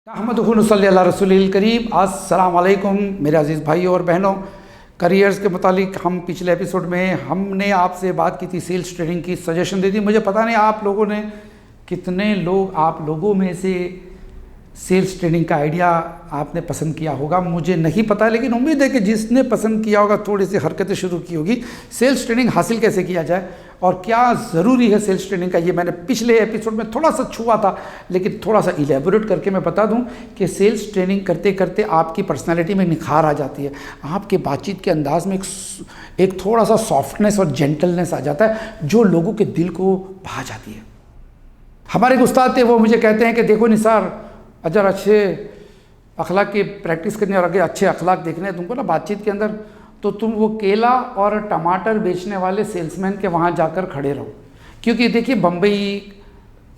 अहमदुहुन सल्ली अला रसूलिल करीम। अस्सलाम वालेकुम मेरे अज़ीज़ भाइयों और बहनों। करियर्स के मुतालिक हम पिछले एपिसोड में हमने आपसे बात की थी, सेल्स ट्रेनिंग की सजेशन दी थी। मुझे पता नहीं आप लोगों ने कितने लोग, आप लोगों में से सेल्स ट्रेनिंग का आइडिया आपने पसंद किया होगा, मुझे नहीं पता, लेकिन उम्मीद है कि जिसने पसंद किया होगा थोड़ी सी हरकतें शुरू की होगी। सेल्स ट्रेनिंग हासिल कैसे किया जाए और क्या ज़रूरी है सेल्स ट्रेनिंग का, ये मैंने पिछले एपिसोड में थोड़ा सा छुआ था, लेकिन थोड़ा सा इलेबोरेट करके मैं बता दूं कि सेल्स ट्रेनिंग करते करते आपकी पर्सनैलिटी में निखार आ जाती है, आपके बातचीत के अंदाज में एक थोड़ा सा सॉफ्टनेस और जेंटलनेस आ जाता है जो लोगों के दिल को भा जाती है। हमारे एक उस्ताद थे, वो मुझे कहते हैं कि देखो निसार, अगर अच्छे अखलाक की प्रैक्टिस करनी और अगर अच्छे अखलाक देखने हैं तुमको ना बातचीत के अंदर, तो तुम वो केला और टमाटर बेचने वाले सेल्समैन के वहाँ जाकर खड़े रहो। क्योंकि देखिए बम्बई,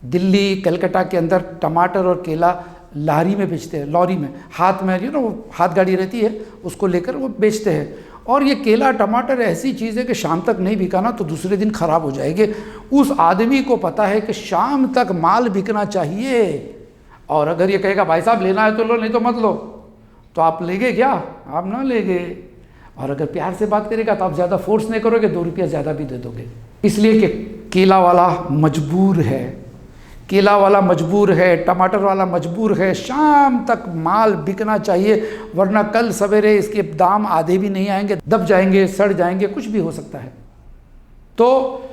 दिल्ली, कलकत्ता के अंदर टमाटर और केला लारी में बेचते हैं, लॉरी में, हाथ में वो हाथ गाड़ी रहती है उसको लेकर वो बेचते हैं। और ये केला टमाटर ऐसी चीज़ है कि शाम तक नहीं बिका ना तो दूसरे दिन ख़राब हो जाएंगे। उस आदमी को पता है कि शाम तक माल बिकना चाहिए, और अगर ये कहेगा भाई साहब लेना है तो लो, नहीं तो मत लो, तो आप लेंगे क्या? आप ना लेंगे। और अगर प्यार से बात करेगा तो आप ज़्यादा फोर्स नहीं करोगे, 2 रुपया ज़्यादा भी दे दोगे। इसलिए कि केला वाला मजबूर है, केला वाला मजबूर है, टमाटर वाला मजबूर है, शाम तक माल बिकना चाहिए, वरना कल सवेरे इसके दाम आधे भी नहीं आएंगे, दब जाएंगे, सड़ जाएंगे, कुछ भी हो सकता है। तो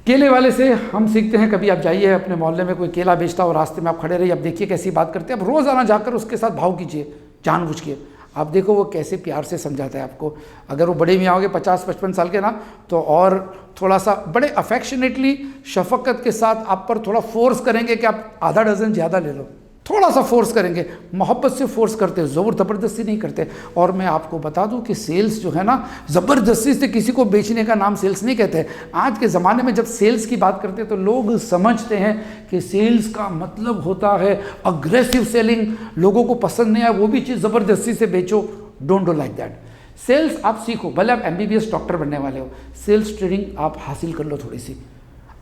केले वाले से हम सीखते हैं, कभी आप जाइए अपने मोहल्ले में कोई केला बेचता हो, रास्ते में आप खड़े रहिए, आप देखिए कैसी बात करते हैं, आप रोज़ाना जाकर उसके साथ भाव कीजिए जानबूझ के, आप देखो वो कैसे प्यार से समझाता है आपको। अगर वो बड़े मियाँ होंगे 50-55 साल के ना, तो और थोड़ा सा बड़े अफेक्शनेटली, शफकत के साथ आप पर थोड़ा फोर्स करेंगे कि आप आधा डजन ज़्यादा ले लो, थोड़ा सा फोर्स करेंगे, मोहब्बत से फोर्स करते, ज़ोर ज़बरदस्ती नहीं करते। और मैं आपको बता दूं कि सेल्स जो है ना, ज़बरदस्ती से किसी को बेचने का नाम सेल्स नहीं कहते। आज के ज़माने में जब सेल्स की बात करते हैं तो लोग समझते हैं कि सेल्स का मतलब होता है अग्रेसिव सेलिंग, लोगों को पसंद नहीं आए वो भी चीज़ ज़बरदस्ती से बेचो। Don't do like that. Sales आप सीखो, भले आप MBBS डॉक्टर बनने वाले हो, सेल्स ट्रेनिंग आप हासिल कर लो थोड़ी सी।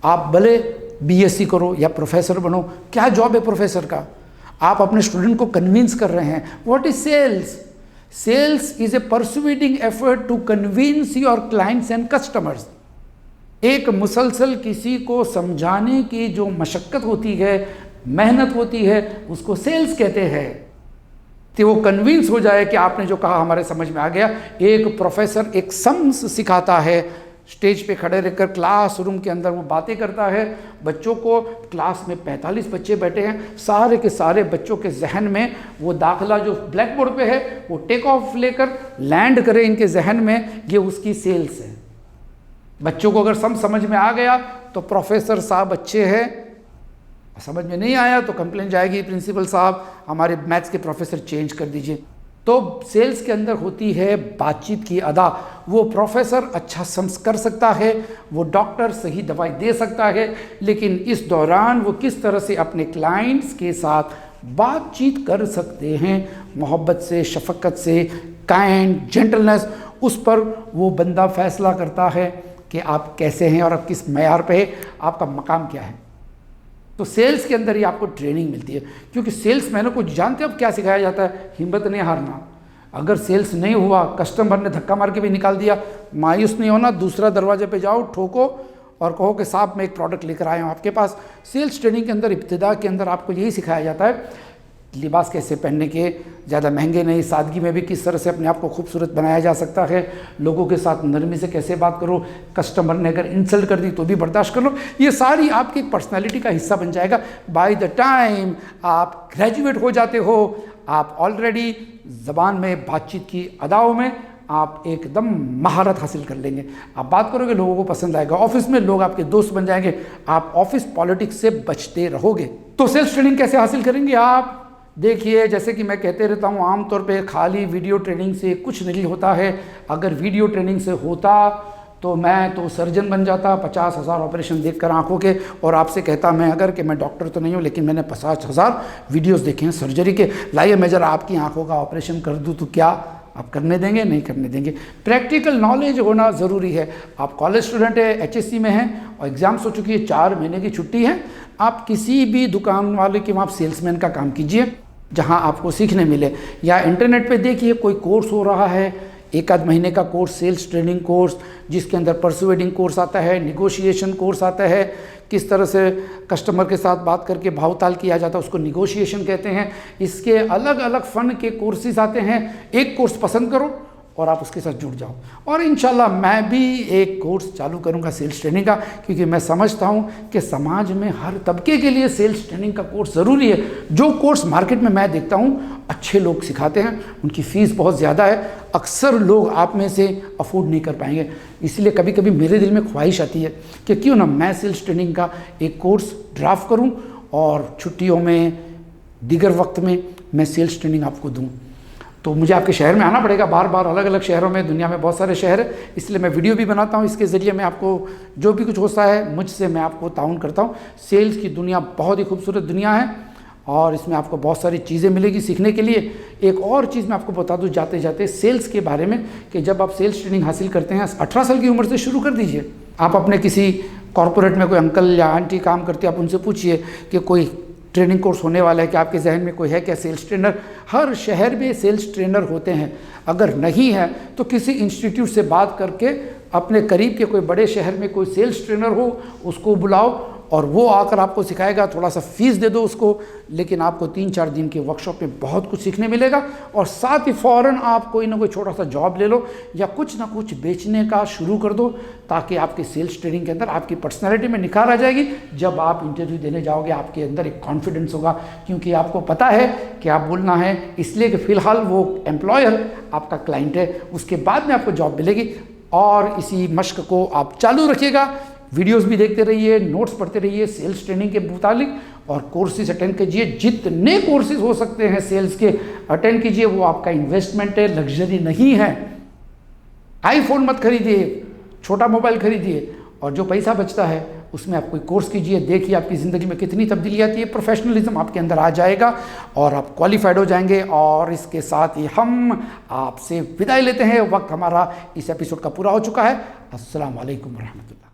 आप भले BSc करो या प्रोफेसर बनो, क्या जॉब है प्रोफेसर का? आप अपने स्टूडेंट को कन्विंस कर रहे हैं। What is sales? Sales is a persuading effort to convince your clients and customers. एक मुसलसल किसी को समझाने की जो मशक्क़त होती है, मेहनत होती है, उसको सेल्स कहते हैं। तो वो कन्विंस हो जाए कि आपने जो कहा हमारे समझ में आ गया। एक प्रोफेसर एक सम्स सिखाता है, स्टेज पे खड़े रहकर क्लासरूम के अंदर वो बातें करता है बच्चों को। क्लास में 45 बच्चे बैठे हैं, सारे के सारे बच्चों के जहन में वो दाखिला जो ब्लैक बोर्ड पे है वो टेक ऑफ लेकर लैंड करे इनके जहन में, ये उसकी सेल्स है। बच्चों को अगर समझ में आ गया तो प्रोफेसर साहब अच्छे हैं, समझ में नहीं आया तो कंप्लेंट जाएगी, प्रिंसिपल साहब हमारे मैथ्स के प्रोफेसर चेंज कर दीजिए। तो सेल्स के अंदर होती है बातचीत की अदा। वो प्रोफेसर अच्छा समझ कर सकता है, वो डॉक्टर सही दवाई दे सकता है, लेकिन इस दौरान वो किस तरह से अपने क्लाइंट्स के साथ बातचीत कर सकते हैं, मोहब्बत से, शफकत से, काइंड, जेंटलनेस, उस पर वो बंदा फैसला करता है कि आप कैसे हैं और आप किस मैयार पे है, आपका मकाम क्या है। तो सेल्स के अंदर ही आपको ट्रेनिंग मिलती है, क्योंकि सेल्स मैनों को जानते हैं अब क्या सिखाया जाता है, हिम्मत नहीं हारना। अगर सेल्स नहीं हुआ, कस्टमर ने धक्का मार के भी निकाल दिया, मायूस नहीं होना, दूसरा दरवाजे पे जाओ, ठोको और कहो कि साहब मैं एक प्रोडक्ट लेकर आया हूँ आपके पास। सेल्स ट्रेनिंग के अंदर इब्तिदा के अंदर आपको यही सिखाया जाता है, लिबास कैसे पहनने के, ज़्यादा महंगे नहीं, सादगी में भी किस तरह से अपने आप को खूबसूरत बनाया जा सकता है, लोगों के साथ नरमी से कैसे बात करो, कस्टमर ने अगर इंसल्ट कर दी तो भी बर्दाश्त कर लो। ये सारी आपकी पर्सनालिटी का हिस्सा बन जाएगा। बाय द टाइम आप ग्रेजुएट हो जाते हो, आप ऑलरेडी ज़बान में, बातचीत की अदाओं में आप एकदम महारत हासिल कर लेंगे। आप बात करोगे, लोगों को पसंद आएगा, ऑफिस में लोग आपके दोस्त बन जाएंगे, आप ऑफिस पॉलिटिक्स से बचते रहोगे। तो सेल्स ट्रेनिंग कैसे हासिल करेंगे आप? देखिए, जैसे कि मैं कहते रहता हूँ, आमतौर पे खाली वीडियो ट्रेनिंग से कुछ नहीं होता है। अगर वीडियो ट्रेनिंग से होता तो मैं तो सर्जन बन जाता, 50,000 ऑपरेशन देखकर आंखों के, और आपसे कहता मैं अगर कि मैं डॉक्टर तो नहीं हूँ लेकिन मैंने 50,000 वीडियोस देखे हैं सर्जरी के, लाइए मैं जरा आपकी आंखों का ऑपरेशन कर दूँ तो क्या आप करने देंगे? नहीं करने देंगे। प्रैक्टिकल नॉलेज होना ज़रूरी है। आप कॉलेज स्टूडेंट है, HSC में हैं और एग्ज़ाम्स हो चुकी है, 4 महीने की छुट्टी है, आप किसी भी दुकान वाले के वहाँ सेल्समैन का काम कीजिए। जहां आपको सीखने मिले। या इंटरनेट पे देखिए कोई कोर्स हो रहा है, एक आध महीने का कोर्स, सेल्स ट्रेनिंग कोर्स, जिसके अंदर परसुएडिंग कोर्स आता है, निगोशिएशन कोर्स आता है, किस तरह से कस्टमर के साथ बात करके भावताल किया जाता है, उसको निगोशिएशन कहते हैं। इसके अलग अलग फ़न के कोर्सेज आते हैं। एक कोर्स पसंद करो और आप उसके साथ जुड़ जाओ। और इंशाल्लाह मैं भी एक कोर्स चालू करूंगा सेल्स ट्रेनिंग का, क्योंकि मैं समझता हूं कि समाज में हर तबके के लिए सेल्स ट्रेनिंग का कोर्स ज़रूरी है। जो कोर्स मार्केट में मैं देखता हूं अच्छे लोग सिखाते हैं, उनकी फ़ीस बहुत ज़्यादा है, अक्सर लोग आप में से अफोर्ड नहीं कर पाएंगे। इसलिए कभी कभी मेरे दिल में ख्वाहिश आती है कि क्यों ना मैं सेल्स ट्रेनिंग का एक कोर्स ड्राफ्ट करूँ और छुट्टियों में, दीगर वक्त में मैं सेल्स ट्रेनिंग आपको दूँ। तो मुझे आपके शहर में आना पड़ेगा, बार बार अलग अलग शहरों में, दुनिया में बहुत सारे शहर है, इसलिए मैं वीडियो भी बनाता हूँ। इसके ज़रिए मैं आपको जो भी कुछ होता है मुझसे मैं आपको ताउन करता हूँ। सेल्स की दुनिया बहुत ही खूबसूरत दुनिया है और इसमें आपको बहुत सारी चीज़ें मिलेगी सीखने के लिए। एक और चीज़ मैं आपको बता दूँ जाते जाते सेल्स के बारे में, कि जब आप सेल्स ट्रेनिंग हासिल करते हैं 18 साल की उम्र से शुरू कर दीजिए। आप अपने किसी कॉरपोरेट में कोई अंकल या आंटी काम करते हैं, आप उनसे पूछिए कि कोई ट्रेनिंग कोर्स होने वाला है कि आपके जहन में कोई है क्या सेल्स ट्रेनर। हर शहर में सेल्स ट्रेनर होते हैं, अगर नहीं है तो किसी इंस्टीट्यूट से बात करके अपने करीब के कोई बड़े शहर में कोई सेल्स ट्रेनर हो उसको बुलाओ और वो आकर आपको सिखाएगा। थोड़ा सा फीस दे दो उसको, लेकिन आपको 3-4 दिन के वर्कशॉप में बहुत कुछ सीखने मिलेगा। और साथ ही फ़ौरन आप कोई ना कोई छोटा सा जॉब ले लो या कुछ ना कुछ बेचने का शुरू कर दो, ताकि आपके सेल्स ट्रेनिंग के अंदर आपकी पर्सनैलिटी में निखार आ जाएगी। जब आप इंटरव्यू देने जाओगे आपके अंदर एक कॉन्फिडेंस होगा, क्योंकि आपको पता है कि आप बोलना है, इसलिए कि फ़िलहाल वो एम्प्लॉयर आपका क्लाइंट है, उसके बाद में आपको जॉब मिलेगी। और इसी मश्क को आप चालू रखिएगा, वीडियोस भी देखते रहिए, नोट्स पढ़ते रहिए सेल्स ट्रेनिंग के मुतालिक, और कोर्सेज अटेंड कीजिए। जितने कोर्सेज हो सकते हैं सेल्स के अटेंड कीजिए, वो आपका इन्वेस्टमेंट है, लग्जरी नहीं है। आईफोन मत खरीदिए, छोटा मोबाइल खरीदिए, और जो पैसा बचता है उसमें आप कोई कोर्स कीजिए। देखिए आपकी ज़िंदगी में कितनी तब्दीली आती है, प्रोफेशनलिज्म आपके अंदर आ जाएगा और आप क्वालिफाइड हो जाएंगे। और इसके साथ ही हम आपसे विदाई लेते हैं, वक्त हमारा इस एपिसोड का पूरा हो चुका है। अस्सलाम वालेकुम रहमतुल्लाह।